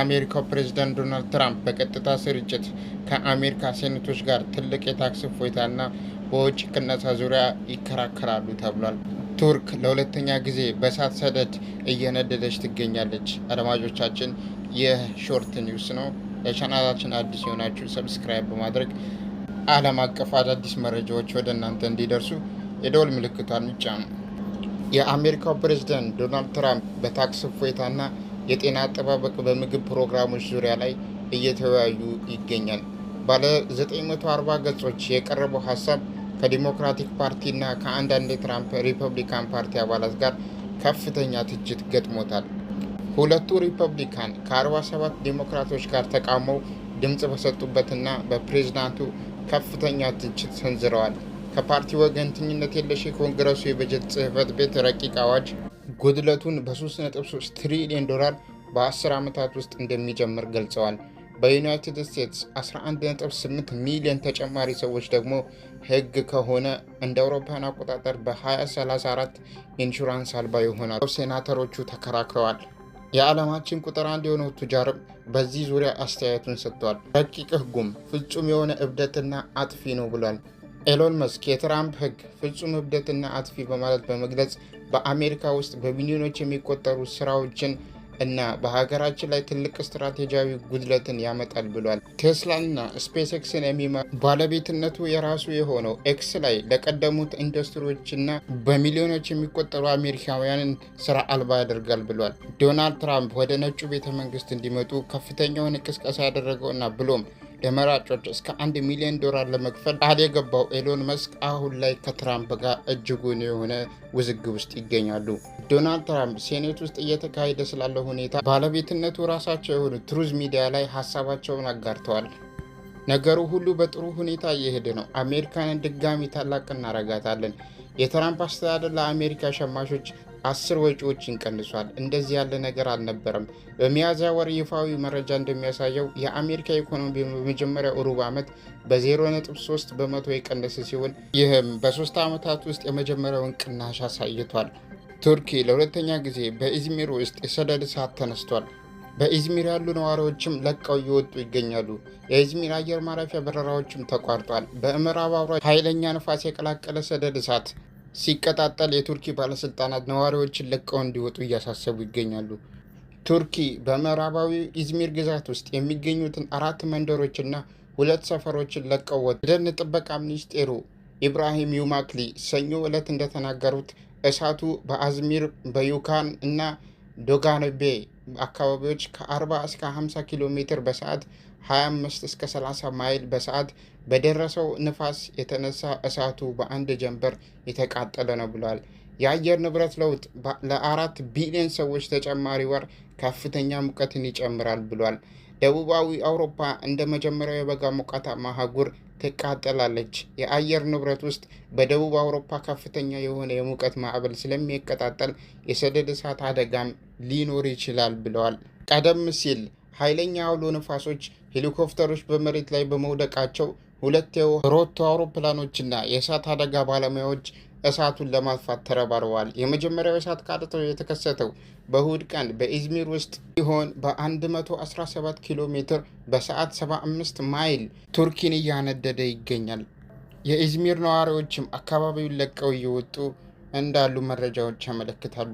የአሜሪካው ፕሬዝዳንት ዶናልድ ትራምፕ በቀጥታ ስርጭት ከአሜሪካ ሴኔቶች ጋር ትልቅ የታክስ እፎይታና በወጪ ቅነሳ ዙሪያ ይከራከራሉ ተብሏል። ቱርክ ለሁለተኛ ጊዜ በእሳት ሰደድ እየነደደች ትገኛለች። አድማጮቻችን፣ ይህ ሾርት ኒውስ ነው። ለቻናላችን አዲስ የሆናችሁ ሰብስክራይብ በማድረግ ዓለም አቀፍ አዳዲስ መረጃዎች ወደ እናንተ እንዲደርሱ የደወል ምልክቷን ይጫኑ። የአሜሪካው ፕሬዝዳንት ዶናልድ ትራምፕ በታክስ እፎይታና የጤና አጠባበቅ በምግብ ፕሮግራሞች ዙሪያ ላይ እየተወያዩ ይገኛል። ባለ 940 ገጾች የቀረበው ሀሳብ ከዲሞክራቲክ ፓርቲና ከአንዳንድ የትራምፕ ሪፐብሊካን ፓርቲ አባላት ጋር ከፍተኛ ትችት ገጥሞታል። ሁለቱ ሪፐብሊካን ከ47 ዲሞክራቶች ጋር ተቃውመው ድምፅ በሰጡበትና በፕሬዝዳንቱ ከፍተኛ ትችት ሰንዝረዋል። ከፓርቲ ወገንተኝነት የለሽ የኮንግረሱ የበጀት ጽሕፈት ቤት ረቂቅ አዋጅ ጉድለቱን በ3.3 ትሪሊዮን ዶላር በ10 ዓመታት ውስጥ እንደሚጨምር ገልጸዋል። በዩናይትድ ስቴትስ 11.8 ሚሊዮን ተጨማሪ ሰዎች ደግሞ ሕግ ከሆነ እንደ አውሮፓውያን አቆጣጠር በ2034 ኢንሹራንስ አልባ ይሆናሉ። ሴናተሮቹ ተከራክረዋል። የዓለማችን ቁጥር 1 የሆነው ቱጃርም በዚህ ዙሪያ አስተያየቱን ሰጥቷል። ረቂቅ ሕጉም ፍጹም የሆነ እብደትና አጥፊ ነው ብሏል። ኤሎን መስክ የትራምፕ ሕግ ፍጹም እብደትና አጥፊ በማለት በመግለጽ በአሜሪካ ውስጥ በሚሊዮኖች የሚቆጠሩ ስራዎችን እና በሀገራችን ላይ ትልቅ ስትራቴጂያዊ ጉድለትን ያመጣል ብሏል። ቴስላና ስፔስ ኤክስን የሚመራ ባለቤትነቱ የራሱ የሆነው ኤክስ ላይ ለቀደሙት ኢንዱስትሪዎችና በሚሊዮኖች የሚቆጠሩ አሜሪካውያንን ስራ አልባ ያደርጋል ብሏል። ዶናልድ ትራምፕ ወደ ነጩ ቤተ መንግስት እንዲመጡ ከፍተኛውን ቅስቀሳ ያደረገውና ብሎም ለመራጮች እስከ $1 ሚሊዮን ለመክፈል ቃል የገባው ኤሎን መስክ አሁን ላይ ከትራምፕ ጋር እጅጉን የሆነ ውዝግብ ውስጥ ይገኛሉ። ዶናልድ ትራምፕ ሴኔት ውስጥ እየተካሄደ ስላለው ሁኔታ ባለቤትነቱ ራሳቸው የሆኑ ትሩዝ ሚዲያ ላይ ሀሳባቸውን አጋርተዋል። ነገሩ ሁሉ በጥሩ ሁኔታ እየሄደ ነው። አሜሪካንን ድጋሚ ታላቅ እናረጋታለን። የትራምፕ አስተዳደር ለአሜሪካ ሸማቾች 10 ወጪዎችን ቀንሷል። እንደዚህ ያለ ነገር አልነበረም። በሚያዝያ ወር ይፋዊ መረጃ እንደሚያሳየው የአሜሪካ ኢኮኖሚ በመጀመሪያው ሩብ ዓመት በ0.3 በመቶ የቀነሰ ሲሆን ይህም በ3 ዓመታት ውስጥ የመጀመሪያውን ቅናሽ አሳይቷል። ቱርኪ ለሁለተኛ ጊዜ በኢዝሚር ውስጥ የሰደድ እሳት ተነስቷል። በኢዝሚር ያሉ ነዋሪዎችም ለቀው እየወጡ ይገኛሉ። የኢዝሚር አየር ማረፊያ በረራዎችም ተቋርጧል። በምዕራብ አውራ ኃይለኛ ነፋስ የቀላቀለ ሰደድ እሳት ሲቀጣጠል የቱርኪ ባለስልጣናት ነዋሪዎችን ለቀው እንዲወጡ እያሳሰቡ ይገኛሉ። ቱርኪ በምዕራባዊ ኢዝሚር ግዛት ውስጥ የሚገኙትን 4 መንደሮችና 2 ሰፈሮችን ለቀው ወጡ። የደን ጥበቃ ሚኒስቴሩ ኢብራሂም ዩማክሊ ሰኞ ዕለት እንደተናገሩት እሳቱ በአዝሚር በዩካን እና ዶጋንቤ አካባቢዎች ከ40 እስከ 50 ኪሎ ሜትር በሰዓት 25 እስከ 30 ማይል በሰዓት በደረሰው ንፋስ የተነሳ እሳቱ በአንድ ጀንበር የተቃጠለ ነው ብሏል። የአየር ንብረት ለውጥ ለ4 ቢሊዮን ሰዎች ተጨማሪ ወር ከፍተኛ ሙቀትን ይጨምራል ብሏል። ደቡባዊ አውሮፓ እንደ መጀመሪያው የበጋ ሞቃታማ አህጉር ትቃጠላለች። የአየር ንብረት ውስጥ በደቡብ አውሮፓ ከፍተኛ የሆነ የሙቀት ማዕበል ስለሚቀጣጠል የሰደድ እሳት አደጋም ሊኖር ይችላል ብለዋል። ቀደም ሲል ኃይለኛ አውሎ ነፋሶች ሄሊኮፕተሮች በመሬት ላይ በመውደቃቸው 2 የሮቶ አውሮፕላኖችና የእሳት አደጋ ባለሙያዎች እሳቱን ለማጥፋት ተረባርበዋል። የመጀመሪያው እሳት ቃጠሎ የተከሰተው በእሁድ ቀን በኢዝሚር ውስጥ ሲሆን በ117 ኪሎ ሜትር በሰዓት 75 ማይል ቱርኪን እያነደደ ይገኛል። የኢዝሚር ነዋሪዎችም አካባቢውን ለቀው እየወጡ እንዳሉ መረጃዎች ያመለክታሉ።